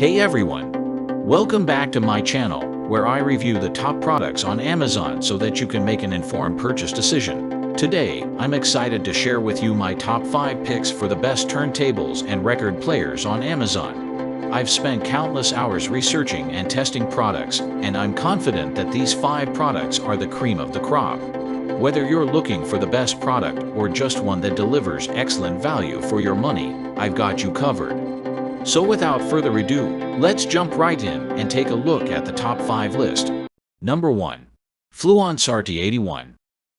Hey everyone! Welcome back to my channel, where I review the top products on Amazon so that you can make an informed purchase decision. Today, I'm excited to share with you my top 5 picks for the best turntables and record players on Amazon. I've spent countless hours researching and testing products, and I'm confident that these 5 products are the cream of the crop. Whether you're looking for the best product or just one that delivers excellent value for your money, I've got you covered. So without further ado, let's jump right in and take a look at the top 5 list. Number 1. Fluence RT81.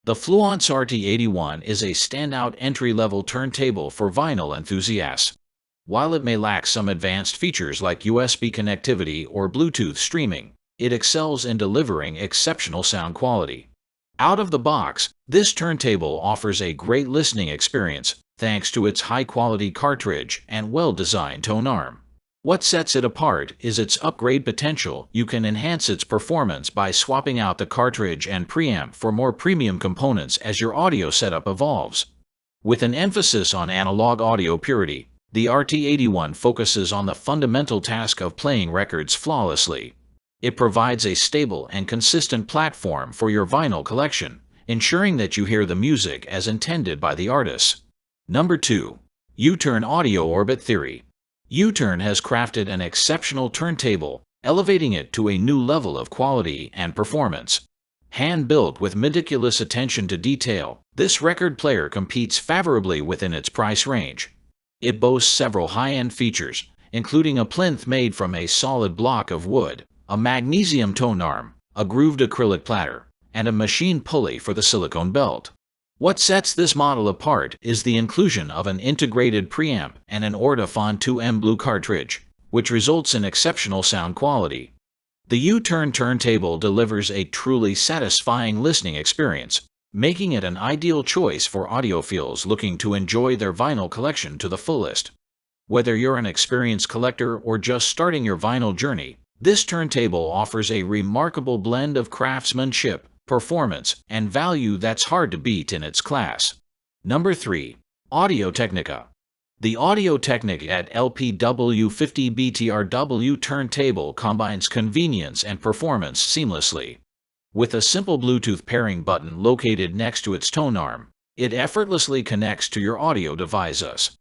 The Fluence RT81 is a standout entry-level turntable for vinyl enthusiasts. While it may lack some advanced features like USB connectivity or Bluetooth streaming, it excels in delivering exceptional sound quality. Out of the box, this turntable offers a great listening experience thanks to its high-quality cartridge and well-designed tone arm. What sets it apart is its upgrade potential. You can enhance its performance by swapping out the cartridge and preamp for more premium components as your audio setup evolves. With an emphasis on analog audio purity, the RT81 focuses on the fundamental task of playing records flawlessly. It provides a stable and consistent platform for your vinyl collection, ensuring that you hear the music as intended by the artists. Number 2. U-Turn Audio Orbit Theory. U-Turn has crafted an exceptional turntable, elevating it to a new level of quality and performance. Hand-built with meticulous attention to detail, this record player competes favorably within its price range. It boasts several high-end features, including a plinth made from a solid block of wood, a magnesium tone arm, a grooved acrylic platter, and a machine pulley for the silicone belt. What sets this model apart is the inclusion of an integrated preamp and an audiophile 2M blue cartridge, which results in exceptional sound quality. The U-Turn turntable delivers a truly satisfying listening experience, making it an ideal choice for audiophiles looking to enjoy their vinyl collection to the fullest. Whether you're an experienced collector or just starting your vinyl journey, this turntable offers a remarkable blend of craftsmanship, performance, and value that's hard to beat in its class. Number 3. Audio-Technica. The Audio-Technica at LPW50BTRW turntable combines convenience and performance seamlessly. With a simple Bluetooth pairing button located next to its tone arm, it effortlessly connects to your audio devices.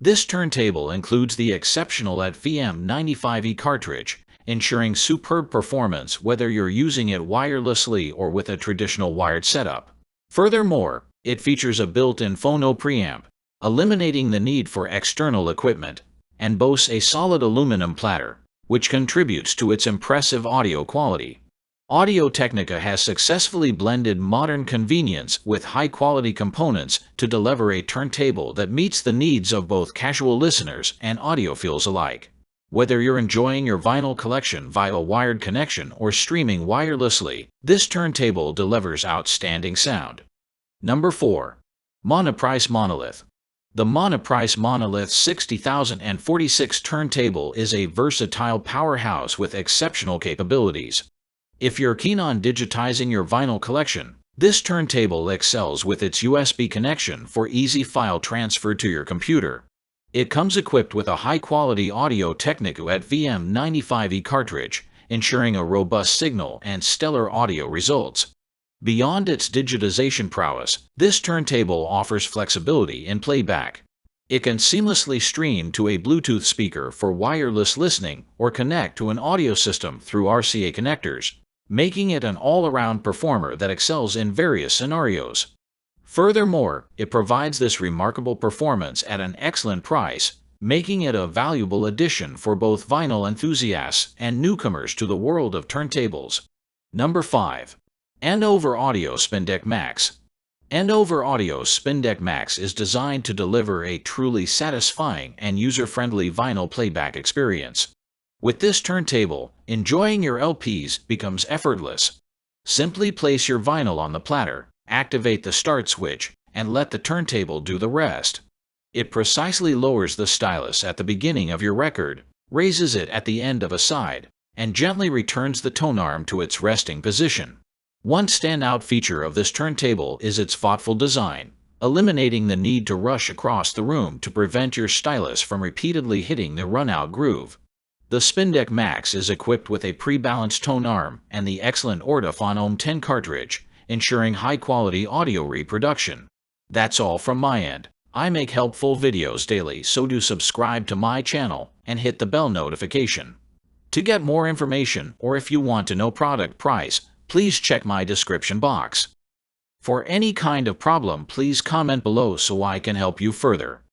This turntable includes the exceptional VM95E cartridge, ensuring superb performance whether you're using it wirelessly or with a traditional wired setup. Furthermore, it features a built-in phono preamp, eliminating the need for external equipment, and boasts a solid aluminum platter, which contributes to its impressive audio quality. Audio-Technica has successfully blended modern convenience with high-quality components to deliver a turntable that meets the needs of both casual listeners and audiophiles alike. Whether you're enjoying your vinyl collection via a wired connection or streaming wirelessly, this turntable delivers outstanding sound. Number 4. Monoprice Monolith. The Monoprice Monolith 60046 turntable is a versatile powerhouse with exceptional capabilities. If you're keen on digitizing your vinyl collection, this turntable excels with its USB connection for easy file transfer to your computer. It comes equipped with a high-quality Audio-Technica at VM95E cartridge, ensuring a robust signal and stellar audio results. Beyond its digitization prowess, this turntable offers flexibility in playback. It can seamlessly stream to a Bluetooth speaker for wireless listening or connect to an audio system through RCA connectors, making it an all-around performer that excels in various scenarios. Furthermore, it provides this remarkable performance at an excellent price, making it a valuable addition for both vinyl enthusiasts and newcomers to the world of turntables. Number 5. Andover Audio SpinDeck Max. Andover Audio SpinDeck Max is designed to deliver a truly satisfying and user-friendly vinyl playback experience. With this turntable, enjoying your LPs becomes effortless. Simply place your vinyl on the platter, activate the start switch, and let the turntable do the rest. It precisely lowers the stylus at the beginning of your record, raises it at the end of a side, and gently returns the tone arm to its resting position. One standout feature of this turntable is its thoughtful design, eliminating the need to rush across the room to prevent your stylus from repeatedly hitting the run-out groove. The SpinDeck Max is equipped with a pre-balanced tone arm and the excellent audio-technica 10 cartridge, ensuring high-quality audio reproduction. That's all from my end. I make helpful videos daily, so do subscribe to my channel and hit the bell notification. To get more information, or if you want to know product price, please check my description box. For any kind of problem, please comment below so I can help you further.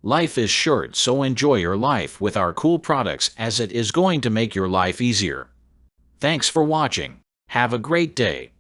Life is short, so enjoy your life with our cool products, as it is going to make your life easier. Thanks for watching. Have a great day.